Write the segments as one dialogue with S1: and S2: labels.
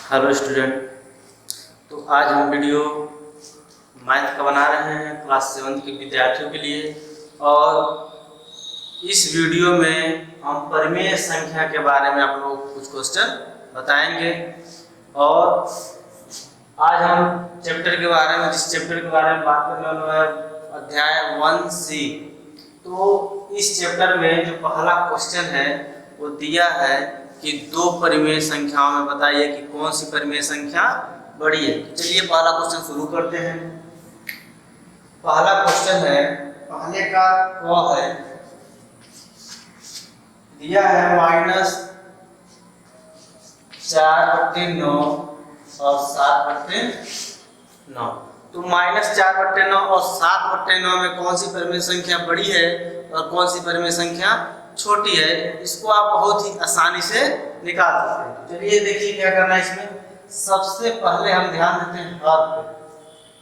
S1: Hello student. तो आज हम वीडियो मैथ का बना रहे हैं क्लास 7 के विद्यार्थियों के लिए। और इस वीडियो में हम परिमेय संख्या के बारे में आप लोग कुछ क्वेश्चन बताएंगे। और आज हम चैप्टर के बारे में जिस चैप्टर के बारे में बात करने वाले हैं अध्याय 1C। तो इस चैप्टर में जो पहला क्वेश्चन है वो दिया है कि दो परिमेय संख्याओं में बताइए कि कौन सी परिमेय संख्या बड़ी है। चलिए पहला क्वेश्चन शुरू करते हैं। पहला क्वेश्चन है, पहले का क है, दिया है -4/9 और 7/9। तो -4/9 और 7/9 में कौन सी परिमेय संख्या बड़ी है और कौन सी परिमेय संख्या छोटी है, इसको आप बहुत ही आसानी से निकाल सकते हैं। चलिए देखिए क्या करना है इसमें। सबसे पहले हम ध्यान देते हैं हर पे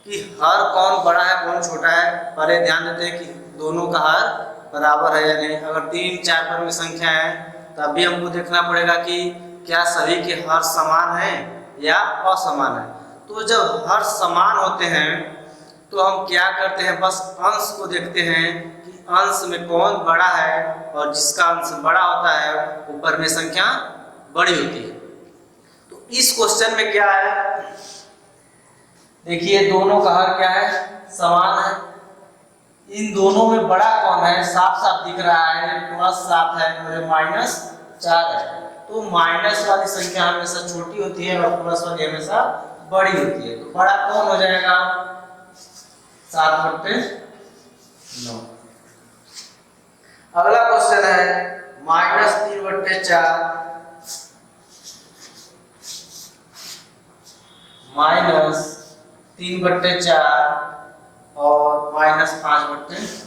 S1: कि हर कौन बड़ा है कौन छोटा है। पहले ध्यान देते हैं कि दोनों का हर बराबर है या नहीं। अगर 3-4 परिमेय संख्या है तब भी हमको देखना पड़ेगा कि क्या सभी के हर समान है या असमान है। तो जब हर समान होते हैं तो हम क्या करते हैं, बस अंश को देखते हैं कि अंश में कौन बड़ा है, और जिसका अंश बड़ा होता है वो परिमेय संख्या बड़ी होती है। तो इस क्वेश्चन में क्या है, देखिए दोनों का हर क्या है, समान है। इन दोनों में बड़ा कौन है, साफ साफ दिख रहा है, +7 है और -4 है। तो माइनस वाली संख्या हमेशा छोटी होती है और प्लस वाली हमेशा बड़ी होती है। तो बड़ा कौन हो जाएगा, 7/9। अगला क्वेश्चन है -3/4 -3/4 और -5/।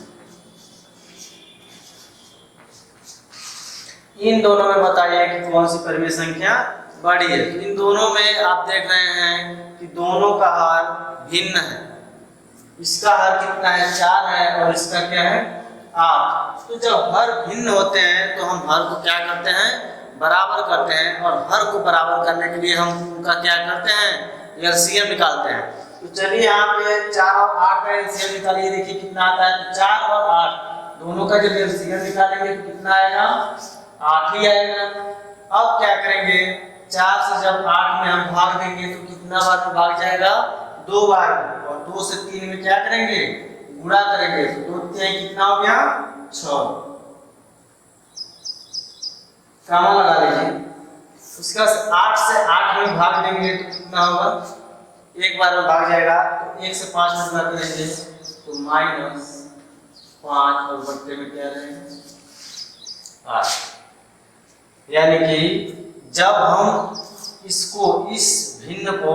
S1: इन दोनों में बताइए कि कौन सी परिमेय संख्या बड़ी है। इन दोनों में आप देख रहे हैं कि दोनों का हर भिन्न है। इसका हर कितना है, 4 है, और इसका क्या है, 8। तो जब हर भिन्न होते हैं तो हम हर को क्या करते हैं, बराबर करते हैं। और हर को बराबर करने के लिए हम उनका क्या करते हैं, एलसीएम निकालते हैं। तो चलिए यहाँ पे 4 और 8 का एलसीएम निकालिए। देखिए कितना आता है, तो 4 और 8 दोनों का जब एलसीएम निकालेंगे तो कितना आएगा, 8 ही आएगा। अब क्या करेंगे, 4 से जब 8 में हम भाग देंगे तो कितना बार में भाग जाएगा, 2 बार। और 2 से 3 में क्या करेंगे, गुणा करेंगे। तो 2 3 कितना हो गया, 6। कामा लगा लीजिए। उसके बाद 8 से 8 में भाग देंगे तो कितना होगा, एक बार में भाग जाएगा। तो 1 से 5 में गुणा करेंगे तो -5 और बट्टे में क्या रहेगा, 8। यानी कि जब हम इसको, इस भिन्न को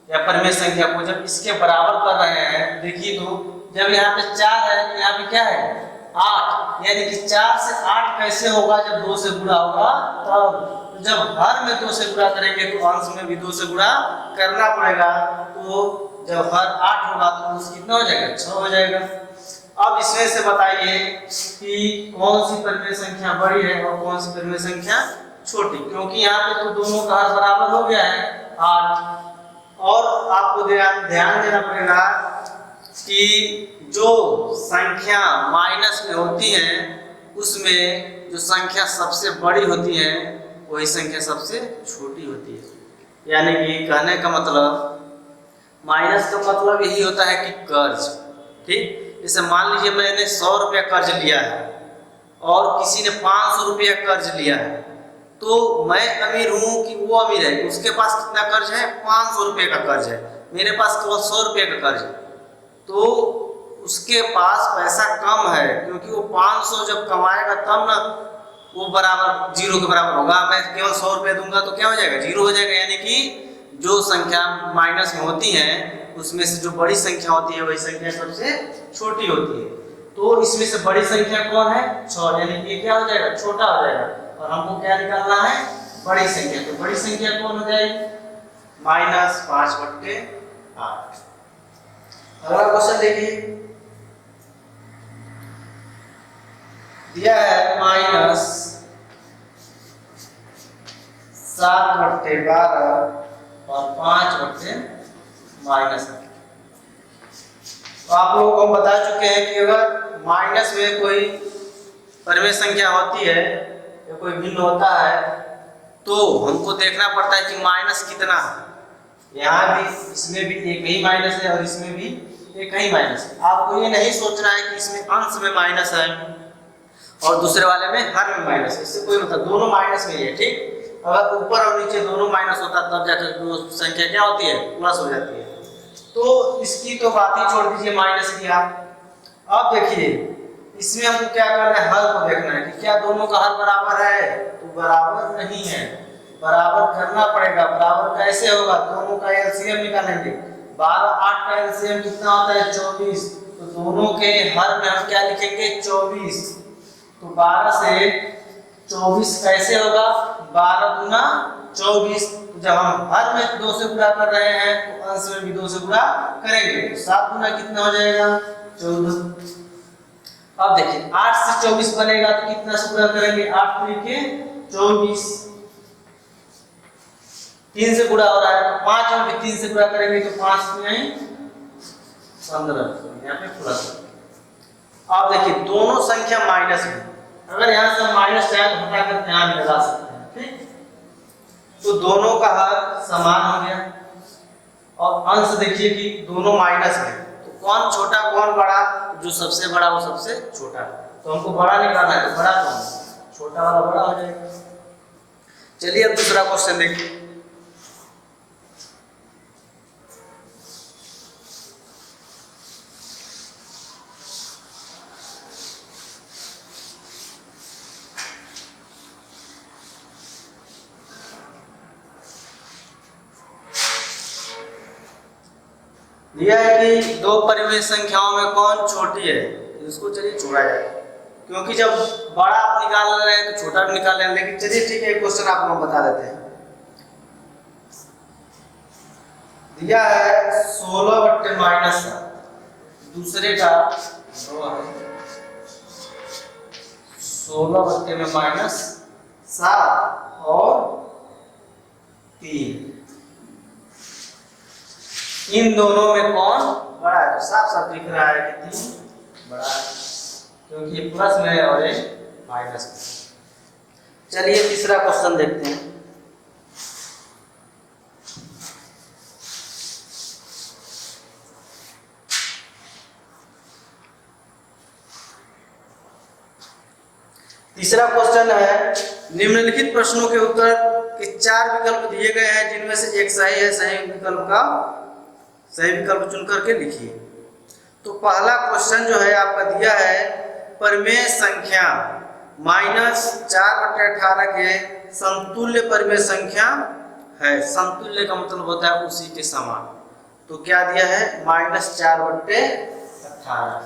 S1: या परिमेय संख्या को जब इसके बराबर कर रहे हैं, देखिए तो जब यहाँ पे 4 है तो यहाँ पे क्या है, 8। यानी कि 4 से 8 कैसे होगा, जब 2 से गुणा होगा तब। तो जब हर में 2 से गुणा करेंगे तो अंश में भी 2 से गुणा करना पड़ेगा। तो जब हर 8 होगा तो अंश कितना हो जाएगा, 6 हो जाएगा। अब इसमें से बताइए कि कौन सी परिमेय संख्या बड़ी है और कौन सी परिमेय संख्या छोटी, क्योंकि यहाँ पे तो दोनों का हर बराबर हो गया है, 8। और आपको ध्यान देना पड़ेगा कि जो संख्या माइनस में होती है उसमें जो संख्या सबसे बड़ी होती है वही संख्या सबसे छोटी होती है। यानी कि कहने का मतलब, माइनस का मतलब यही होता है कि कर्ज। ठीक, जैसे मान लीजिए मैंने 100 रुपया कर्ज लिया है और किसी ने 500 रुपया कर्ज लिया है। तो मैं अमीर हूं कि वो अमीर है, उसके पास कितना कर्ज है, 500 रुपये का कर्ज है, मेरे पास केवल 100 रुपये का कर्ज है। तो उसके पास पैसा कम है, क्योंकि वो 500 जब कमाएगा तब ना वो बराबर 0 के बराबर होगा। मैं केवल 100 रुपये दूंगा तो क्या हो जाएगा, 0 हो जाएगा। यानी कि जो संख्या माइनस में होती है उसमें से जो बड़ी संख्या होती है वही संख्या सबसे छोटी होती है। तो इसमें से बड़ी संख्या कौन है, 6। यानी कि ये क्या हो जाएगा, छोटा हो जाएगा। और हमको क्या निकालना है, बड़ी संख्या। तो बड़ी संख्या कौन हो जाएगी, -5/8। अगला क्वेश्चन देखिए, दिया है -7/12 और 5 बट्टे माइनस। तो आप लोगों को हम बता चुके हैं कि अगर माइनस में कोई परिमेय संख्या होती है या कोई भिन्न होता है तो हमको देखना पड़ता है कि माइनस कितना है। यहाँ भी इसमें भी एक ही माइनस है और इसमें भी एक ही माइनस है। आपको ये नहीं सोचना है कि इसमें अंश में माइनस है और दूसरे वाले में हर में माइनस है, इससे कोई मतलब, दोनों माइनस में ही है। ठीक, अगर ऊपर और नीचे दोनों माइनस होता तब जाकर दो संख्या क्या होती है, प्लस हो जाती है। तो इसकी तो बात ही छोड़ दीजिए माइनस की आप। अब देखिए इसमें हमको क्या करना है, हल को देखना है कि क्या दोनों का हल बराबर है, तो बराबर नहीं है, बराबर करना पड़ेगा। बराबर कैसे होगा, दोनों का एलसीएम निकालेंगे। 12 8 का एलसीएम कितना होता है 24, तो दोनों के हल में हम क्या लिखेंगे 24। तो 12 से 24 कैसे होगा, 12 दूना 24। तो जब हम हर में 2 से गुणा कर रहे हैं तो अंश में भी 2 से गुणा करेंगे, तो 7 गुना कितना हो जाएगा 14। अब देखिए 8 से 24 बनेगा तो कितना से गुणा करेंगे, 8 के 24, 3 से गुणा हो रहा है तो 5 में भी 3 से गुणा करेंगे तो 5 में 15, यहाँ पे प्लस। अब देखिए दोनों संख्या माइनस में, अगर यहाँ से माइनस चाहे तो हटा कर यहाँ में लगा सकते हैं। ठीक, तो दोनों का हल समान हो गया और अंश देखिए कि दोनों माइनस में, तो कौन छोटा कौन बड़ा, जो सबसे बड़ा वो सबसे छोटा। तो हमको बड़ा निकालना है तो बड़ा कौन, छोटा वाला बड़ा हो जाएगा। चलिए अब दूसरा क्वेश्चन देखिए। दिया है कि दो परिमेय संख्याओं में कौन छोटी है, इसको चलिए छोड़ा जाए, क्योंकि जब बड़ा आप निकाल रहे हैं तो छोटा भी निकाल रहे हैं। लेकिन चलिए ठीक है, एक क्वेश्चन आप लोग बता देते हैं। दिया है 16 बट्टे माइनस 7, दूसरे का 16 बट्टे में माइनस 7 और 3, इन दोनों में कौन बड़ा है, तो साफ साफ दिख रहा है कि 3 बड़ा है, क्योंकि ये प्लस में है और ये माइनस में। चलिए तीसरा क्वेश्चन देखते हैं। तीसरा क्वेश्चन है, निम्नलिखित प्रश्नों के उत्तर के 4 विकल्प दिए गए हैं जिनमें से एक सही है, सही विकल्प चुन करके लिखिए। तो पहला क्वेश्चन जो है आपका दिया है, परिमेय संख्या -4/18 के समतुल्य परिमेय संख्या है। समतुल्य का मतलब होता है उसी के समान। तो क्या दिया है, -4/18।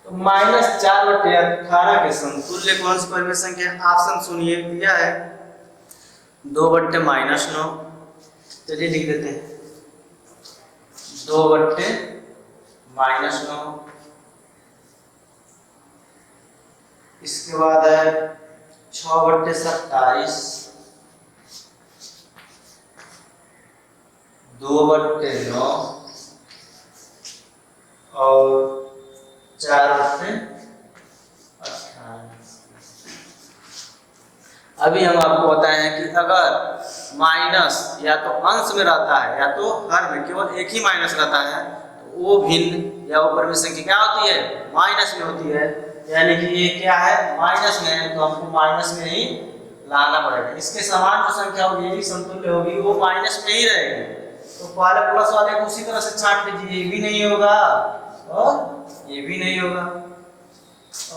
S1: तो -4/18 के समतुल्य कौन सी परिमेय संख्या है, ऑप्शन सुनिए। दिया है 2/-9। चलिए लिख देते हैं 2/-9। इसके बाद है 6/27, 2/9 और 4/18। अभी हम आपको बताए हैं कि अगर माइनस या तो अंश में रहता है या तो हर में, केवल एक ही माइनस रहता है, तो वो भिन्न या वो परिमेय संख्या क्या होती है, माइनस में होती है। यानी कि ये क्या है, माइनस में है, तो हमको माइनस में ही लाना पड़ेगा। इसके समान जो संख्या होगी, ये समतुल्य होगी, वो माइनस में ही रहेगी। तो पहले प्लस वाले को उसी तरह से छांट लीजिए, ये भी नहीं होगा और ये भी नहीं होगा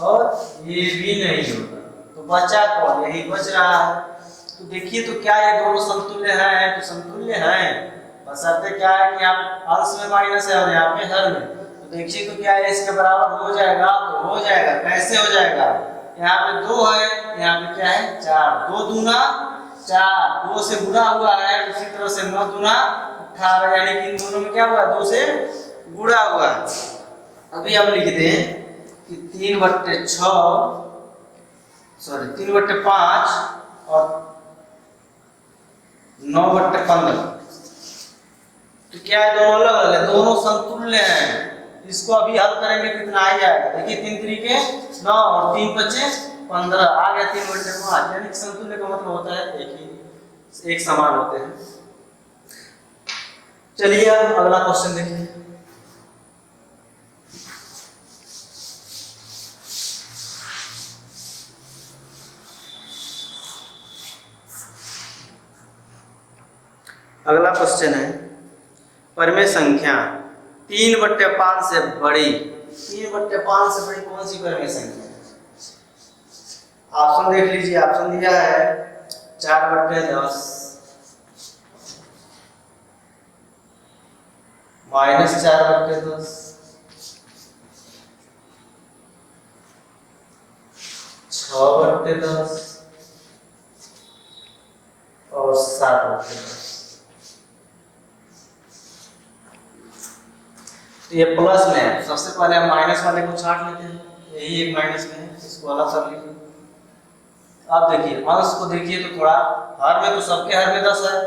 S1: और ये भी नहीं होगा, तो बचा कौन, यही बच रहा है। तो देखिए तो क्या ये दोनों समतुल्य हैं, तो समतुल्य हैं, बशर्ते क्या है कि आप अंश में माइनस है और यहाँ पे हर में। तो देखिए तो क्या है, इसके बराबर हो जाएगा, तो हो जाएगा। कैसे हो जाएगा, यहाँ पे 2 है, यहाँ पे क्या है 4, 2 दूना 4, 2 से गुणा हुआ है, उसी तरह से 9 दूना 18, यानी कि इन दोनों में क्या हुआ, 2 से गुणा हुआ है। अभी हम लिखते हैं कि 3/5 और 9/15। तो क्या है, दोनों अलग अलग है, दोनों समतुल्य हैं। इसको अभी हल करेंगे कितना आ जाएगा, देखिए 3 तरीके 9 और 3 बचे 15 आ गया 3/5, यानी समतुल्य का मतलब होता है एक समान होते हैं। चलिए अब अगला क्वेश्चन देखिए। अगला क्वेश्चन है, परिमेय संख्या 3/5 से बड़ी, 3/5 से बड़ी कौन सी परिमेय संख्या है? ऑप्शन देख लीजिए, ऑप्शन दिया है 4/10 -4/10 6/10 और 7/10। तो ये प्लस में है, सबसे पहले हम माइनस वाले को छांट लेते हैं, यही एक माइनस में है, इसको अलग कर लीजिए। अब देखिए अंश को देखिए, तो थोड़ा हर में तो सबके हर में 10 है,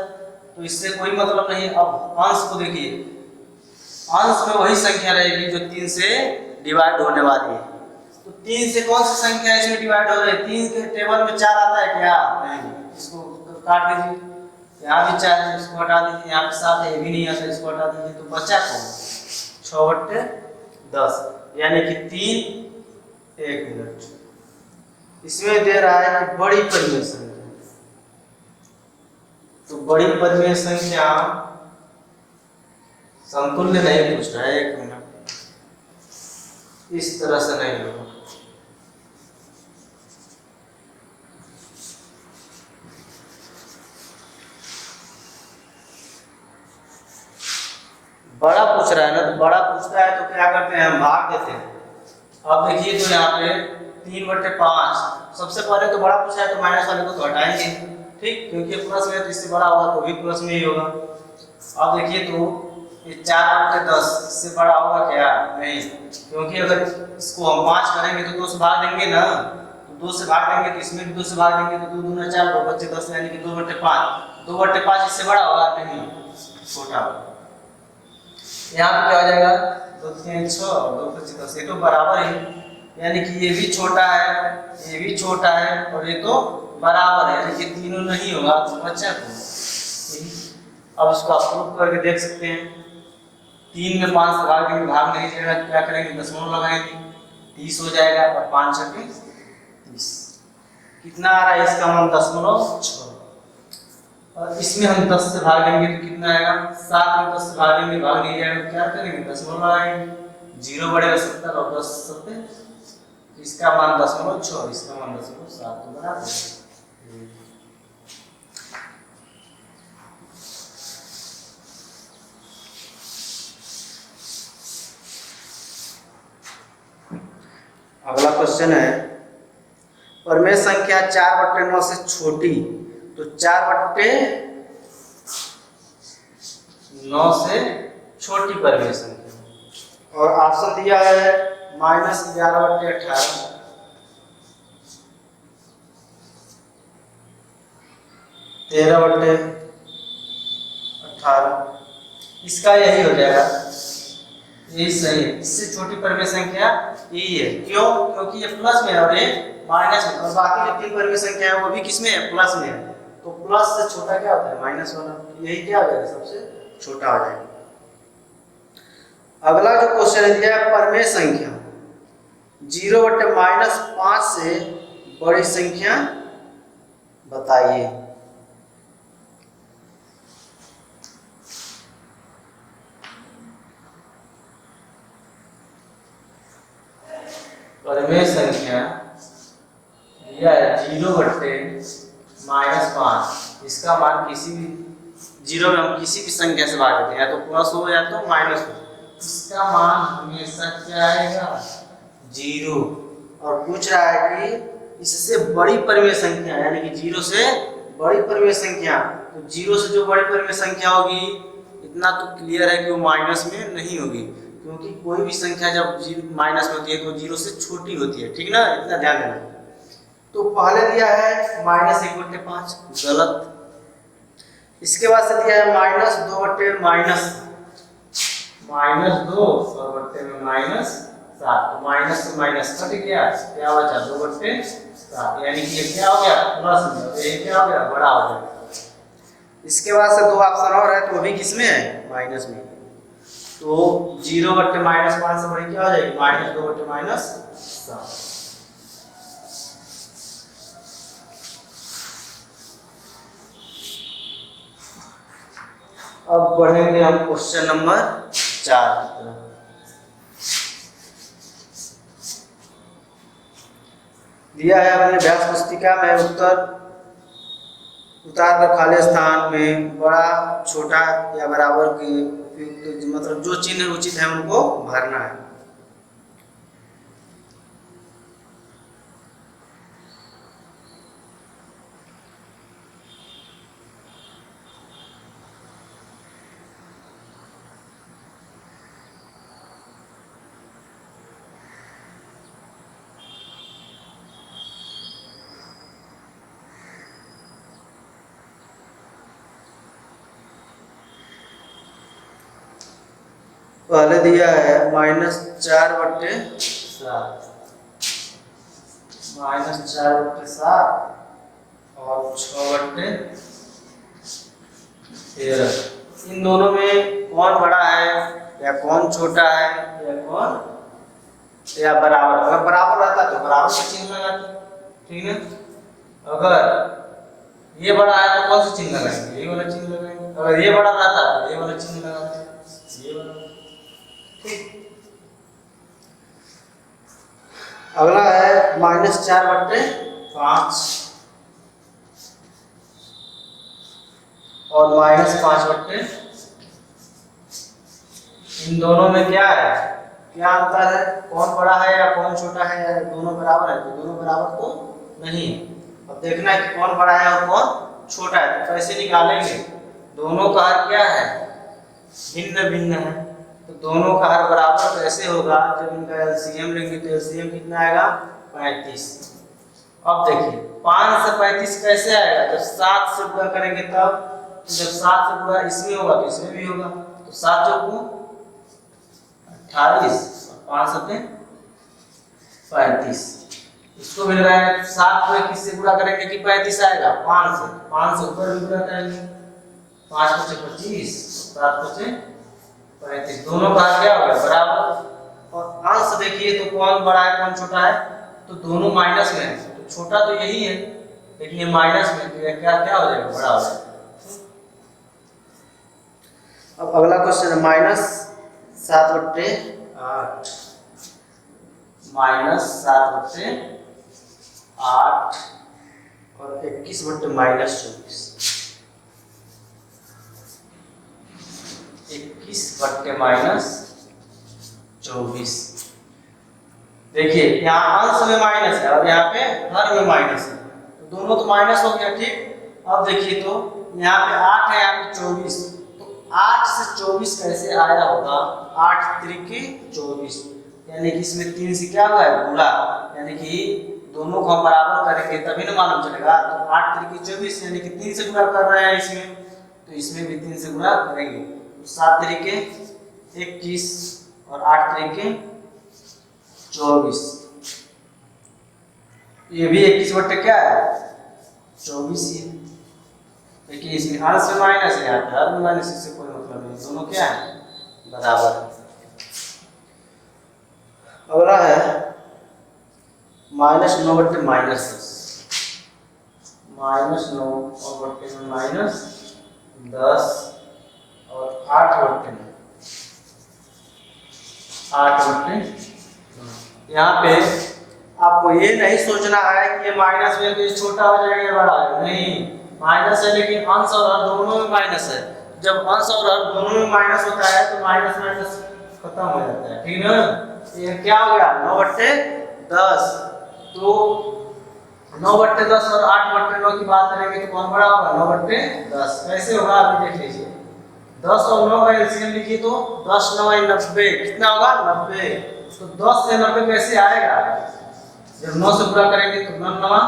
S1: तो इससे कोई मतलब नहीं। अब अंश को देखिए, अंश में वही संख्या रहेगी जो 3 से डिवाइड होने वाली है। तो 3 से कौन सी संख्या इसमें डिवाइड हो रही है? 3 के टेबल में 4 आता है क्या? नहीं, इसको काट दीजिए। यहाँ भी 4 है, इसको हटा दीजिए। यहाँ पे 7 है, ये भी नहीं आता, इसको हटा दीजिए। तो बचा कौन? 6/10, यानी कि 3 1 मिनट। इसमें दे रहा है कि बड़ी परिमेय संख्या, तो बड़ी परिमेय संख्या समतुल्य नहीं पूछ रहा है, 1 मिनट, इस तरह से नहीं होगा। बड़ा पूछ रहा है ना, तो बड़ा पूछता है तो क्या करते हैं, हम भाग देते हैं। अब देखिए तो यहाँ पे 3/5, सबसे पहले तो बड़ा पूछा है तो माइनस वाले को तो हटाएंगे, ठीक, क्योंकि प्लस में तो इससे बड़ा होगा तो भी प्लस में ही होगा। अब देखिए तो ये 4/10 इससे बड़ा होगा क्या? नहीं, क्योंकि अगर इसको हम 5 करेंगे तो 2 से भाग देंगे ना, तो 2 से भाग देंगे तो इसमें भी 2 से भाग देंगे, तो 2 दूना 4, 2 बचे 10, यानी कि 2/5। 2/5 इससे बड़ा होगा? नहीं, छोटा होगा। यहाँ पे क्या हो जाएगा, 2 3 6 और 2 5 10, ये तो बराबर ही, यानी कि ये भी छोटा है, ये भी छोटा है और ये तो बराबर है, यानी कि तीनों नहीं होगा, तो बच्चा को। अब इसको आप प्रूफ करके देख सकते हैं। 3 में 5 से भाग देंगे, भाग नहीं जाएगा तो क्या करेंगे, दशमलव लगाएंगे, 30 हो जाएगा, और 5 छके 30। कितना आ रहा है इसका मान? 0.6। और इसमें हम 10 से भाग देंगे तो कितना आएगा? 7 में 10 से भाग देंगे, भाग नहीं जाएगा, क्या करेंगे, दशमलव लगाएंगे, 0 बढ़ेगा 70 और 10 70, इसका मान 0.6, इसका मान 0.7, तो बराबर है। अगला क्वेश्चन है, परिमेय संख्या 4/9 से छोटी, तो 4/9 से छोटी परिमेय संख्या, और ऑप्शन दिया है -11/18, 13/18, इसका यही हो जाएगा, यही सही है। इससे छोटी परिमेय संख्या यही है। क्यों? क्योंकि ये प्लस में है और ये माइनस में, और बाकी जो 3 परिमेय संख्या है वो भी किसमें है? प्लस में है। तो प्लस से छोटा क्या होता है? माइनस वाला, यही क्या हो जाएगा? सबसे छोटा हो जाएगा। अगला जो क्वेश्चन है दिया है, परिमेय संख्या 0/-5 से बड़ी संख्या बताइए। परिमेय संख्या यह है 0/-5, इसका मान किसी भी 0 में हम किसी भी संख्या से भाग देते हैं, या तो प्लस हो या तो माइनस हो, इसका मान हमेशा क्या आएगा? 0। और पूछ रहा है कि इससे बड़ी परिमेय संख्या, यानी कि 0 से बड़ी परिमेय संख्या, तो 0 से जो बड़ी परिमेय संख्या होगी, इतना तो क्लियर है कि वो माइनस में नहीं होगी, क्योंकि कोई भी संख्या जब माइनस में होती है तो 0 से छोटी होती है, ठीक ना, इतना ध्यान देना। तो पहले दिया है -1/5, गलत। इसके बाद से दिया है माइनस 2/-, -2 और बट्टे में -7, तो माइनस से माइनस कट गया, क्या बचा 2/7, यानी कि ये क्या हो गया प्लस में, ये क्या हो गया बड़ा हो गया। इसके बाद से दो ऑप्शन और है, तो वो भी किसमें है माइनस में, तो 0/-5 से बड़ी क्या हो जाएगी -2/-7। अब बढ़ेंगे हम क्वेश्चन नंबर 4 की तरफ। दिया है अपने अभ्यास पुस्तिका में उत्तर उतार कर खाली स्थान में बड़ा, छोटा या बराबर के उपयुक्त मतलब जो चिन्ह उचित है उनको भरना है। पहले दिया है -4/7, -4/7 और 6/13। इन दोनों में कौन बड़ा है या कौन छोटा है या कौन या बराबर, अगर बराबर रहता तो बराबर का चिन्ह लगाते, ठीक है। अगर ये बड़ा है तो कौन सा चिन्ह लगाएंगे, ये वाला चिन्ह लगाएंगे। अगर ये बड़ा रहता तो ये वाला चिन्ह लगाते, ये वाला। अगला है -4/5 और -5/, इन दोनों में क्या है, क्या अंतर है, कौन बड़ा है या कौन छोटा है, या दोनों बराबर है, तो दोनों बराबर तो नहीं है। अब देखना है कि कौन बड़ा है और कौन छोटा है, तो कैसे निकालेंगे, दोनों का हर क्या है भिन्न भिन्न है, तो दोनों का हर बराबर कैसे होगा, जब इनका एलसीएम लेंगे तो एलसीएम कितना आएगा 35। अब देखिए 5 से 35 कैसे आएगा, जब 7 से गुणा करेंगे तब, तो जब 7 से गुणा इसमें होगा तो इसमें भी होगा, तो 7 चौको 28 और 5 सत्ते 35। इसको भी लगाएंगे तो 7 को किससे गुणा करेंगे कि 35 आएगा, 5 से ऊपर भी गुणा करेंगे, 5 × 5 = 25, 7 × 35, दोनों का क्या हो गया बराबर। और अंश देखिए तो कौन बड़ा है कौन छोटा है, तो दोनों माइनस में है, तो छोटा तो यही है लेकिन ये माइनस में, तो ये क्या हो जाएगा बड़ा हो जाएगा। अब अगला क्वेश्चन है -7/8, -7/8 और 21/-24, 21/-24। देखिए यहाँ अंश में माइनस है और यहाँ पे हर में माइनस है, तो दोनों तो माइनस हो गया, ठीक। अब देखिए तो यहाँ पे 8 है, यहाँ पे 24, तो 8 से 24 कैसे आया होगा, 8 त्रिके 24, यानी कि इसमें 3 से क्या हुआ है गुणा, यानी कि दोनों को हम बराबर करेंगे तभी ना मालूम चलेगा। तो 8 त्रिके 24 यानी कि 3 से गुणा कर रहे हैं इसमें, तो इसमें भी 3 से गुणा करेंगे, तो 7 त्रिके 21 और 8 त्रिके 24, ये भी 21 क्या है 24 ही है, लेकिन इसमें अंश में माइनस है, यहाँ पे हर में माइनस, इससे कोई मतलब नहीं, दोनों क्या है बराबर। अगला है -9/-10, -9 और बट्टे में -10 और 8/9। यहाँ पे आपको ये नहीं सोचना है कि ये माइनस में तो ये छोटा हो जाएगा ये बड़ा है, नहीं, माइनस है लेकिन अंश और हर दोनों में माइनस है। जब अंश और हर दोनों में माइनस होता है तो माइनस माइनस खत्म हो जाता है, ठीक ना। ये क्या हो गया 9/10, तो 9/10 और 8/9 की बात करेंगे तो कौन बड़ा होगा 9/10, कैसे होगा अभी देख लीजिए। 10 और 9 का एलसीएम लिखिए तो 10 9 90, कितना होगा 90, तो 10 से 90 कैसे आएगा, जब 9 से गुणा करेंगे तो 9 9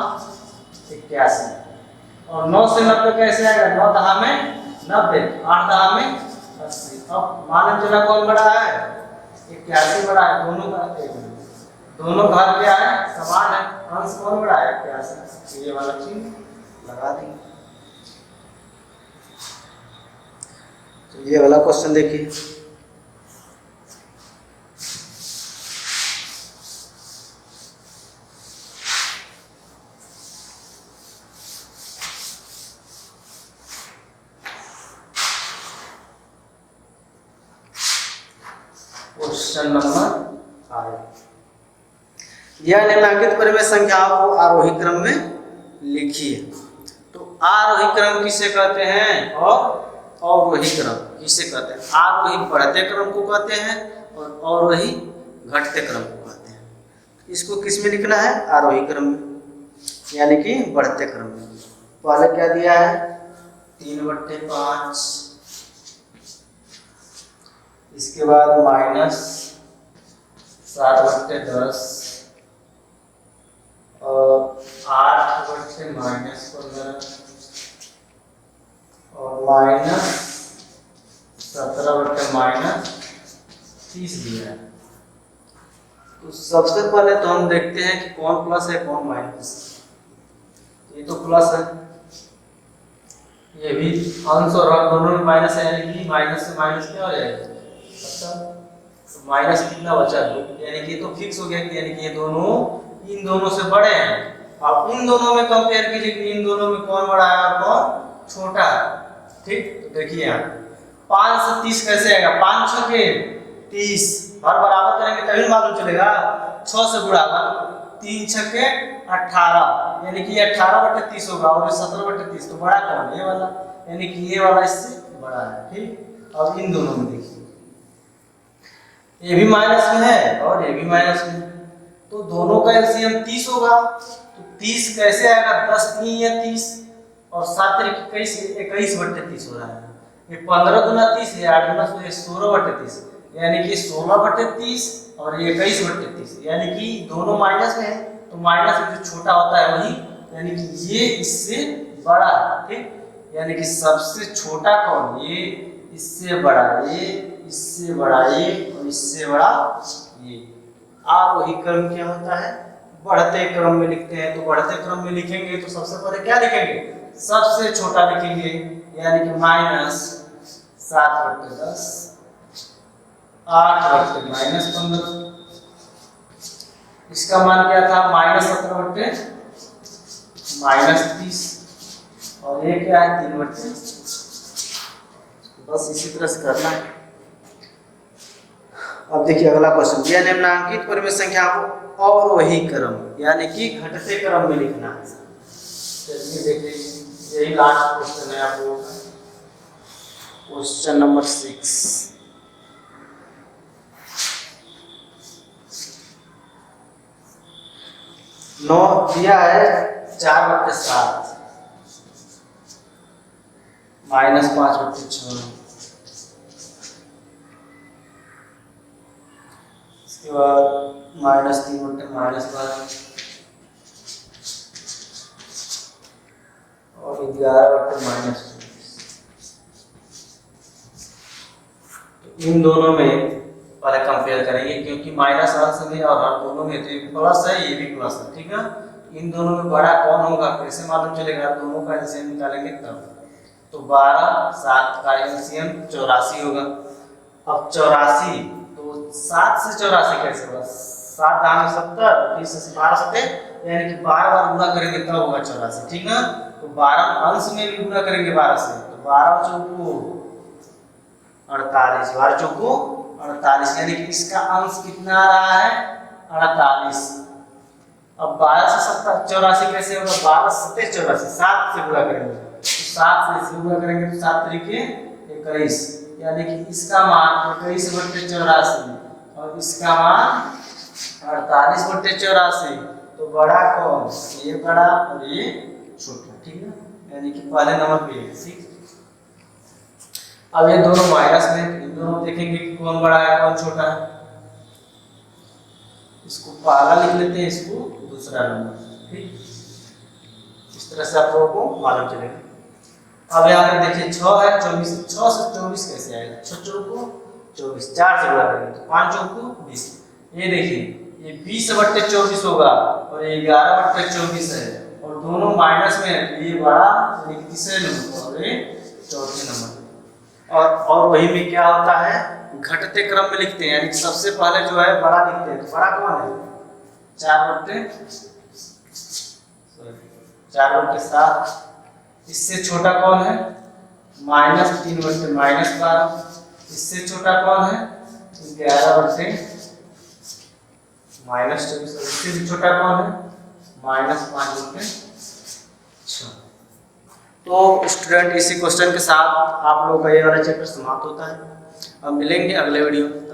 S1: 81, और 9 से 90 कैसे आएगा? 9 दहा में 90, 8 दहा में 80। अब मान चला कौन बड़ा है? 81 बड़ा है। दोनों घर क्या है? समान है। अंश कौन बड़ा है? 81। ये वाला चिन्ह लगा देंगे। तो ये वाला क्वेश्चन देखिए, क्वेश्चन नंबर 5। यह निम्नलिखित परिमेय संख्याओं को आरोही क्रम में लिखिए। तो आरोही क्रम किसे कहते हैं और अवरोही क्रम किसे कहते हैं? आरोही बढ़ते क्रम को कहते हैं और अवरोही घटते क्रम को कहते हैं। इसको किस में लिखना है? आरोही क्रम में, यानी कि बढ़ते क्रम में। पहले क्या दिया है? 3/5, इसके बाद -7/10 और 8/-15 और -17/-30 दिया है। तो सबसे पहले तो हम देखते हैं कि कौन प्लस है कौन माइनस। ये तो प्लस है, ये भी अंश और हर दोनों में माइनस है, यानी कि माइनस से माइनस क्या हो जाएगा? अच्छा, तो माइनस कितना बचा? 2, यानी कि ये तो फिक्स हो गया कि यानी कि ये दोनों इन दोनों से बड़े हैं। अब इन दोनों में कंपेयर कीजिए कि इन दोनों में कौन बड़ा है और कौन छोटा है। ठीक, तो देखिए यहाँ 5 से 30 कैसे आएगा? 5 छके 30, हर बराबर करेंगे तभी मालूम चलेगा। 6 से गुणा होगा, 3 छके 18, यानी कि 18/30 होगा और 17/30। तो बड़ा कौन? ये वाला, यानी कि ये वाला इससे बड़ा है। ठीक, अब इन दोनों में देखिए, ये भी माइनस में है और ये भी माइनस में, तो दोनों का एलसीएम 30 होगा। तो 30 कैसे आएगा? 10 3 या 30 और 7 21, 21/30 हो रहा है। ये 15 गुना 30 है, 8 गुना 16/30, यानी कि 16/30 और ये 21/30, यानी कि दोनों माइनस में है। तो माइनस में जो छोटा होता है वही, यानी कि ये इससे बड़ा है। ठीक, यानी कि सबसे छोटा कौन? ये इससे बड़ा, ये इससे बड़ा, ये और इससे बड़ा ये। आरोही क्रम क्या होता है? बढ़ते क्रम में लिखते हैं। तो बढ़ते क्रम में लिखेंगे तो सबसे पहले क्या लिखेंगे? सबसे छोटा लिखेंगे, यानी कि -7/10, 8/-15। इसका मान क्या था? -17/-30 और ये क्या है? 3/30। बस इसी तरह से करना है। अब देखिए अगला क्वेश्चन, यह निम्नलिखित परिमेय संख्या को अवरोही क्रम यानी कि घटते क्रम में लिखना है। चलिए देखिए, यही लास्ट क्वेश्चन है आप लोगों का, क्वेश्चन नंबर 6। 9 दिया है 4/7 -5/6, इसके बाद -3/-12 और 11/-24। इन दोनों में पहले कंपेयर करेंगे, क्योंकि माइनस अंश में और हर दोनों में तो ये प्लस है ये भी प्लस है। ठीक है, इन दोनों में बड़ा कौन होगा कैसे मालूम चलेगा? दोनों का एलसीएम निकालेंगे तब। तो 12 7 का एलसीएम 84 होगा। अब 84, तो 7 से 84 कैसे होगा? 7 दाम 70, 30 से 12 7, यानी कि 12 बार गुणा करेंगे तब होगा 84। ठीक ना, तो 12 अंश में भी गुणा करेंगे 12 से, तो 12 चौको 48, 12 चौको 48, यानी कि इसका अंश कितना आ रहा है? 48। अब 12 से 84 कैसे होगा? 12 7 84, 7 से गुणा करेंगे, तो 7 से गुणा करेंगे तो 7 तरीके 21, यानी कि इसका मान 21/84 और इसका मान 48/84। तो बड़ा कौन? ये बड़ा और ये छोटा। ठीक है, यानी कि पहले नंबर पे है। ठीक, अब ये दोनों माइनस में, इन दोनों देखेंगे कि कौन बड़ा है कौन छोटा है। इसको पहला लिख लेते हैं, इसको दूसरा नंबर। ठीक, इस इस तरह से आप लोगों को मालूम चलेगा। अब यहाँ पर देखिए 6 है 24, 6 से 24 कैसे आएगा? 6 चौको 24, 4 से गुणा करेंगे तो 5 चौको 20। ये देखिए ये 20/24 होगा और ये 11/24 है और दोनों माइनस में है, तो ये बड़ा यानी तीसरे नंबर और ये चौथे नंबर। और वही में क्या होता है, घटते क्रम में लिखते हैं, यानी सबसे पहले जो है बड़ा लिखते हैं। तो बड़ा कौन है? 4/7। इससे छोटा कौन है? -3/12। इससे छोटा कौन है? 11/-24। इससे भी छोटा कौन है? -5/6। तो स्टूडेंट इसी क्वेश्चन के साथ आप लोगों का ये वाला चैप्टर समाप्त होता है। अब मिलेंगे अगले वीडियो में।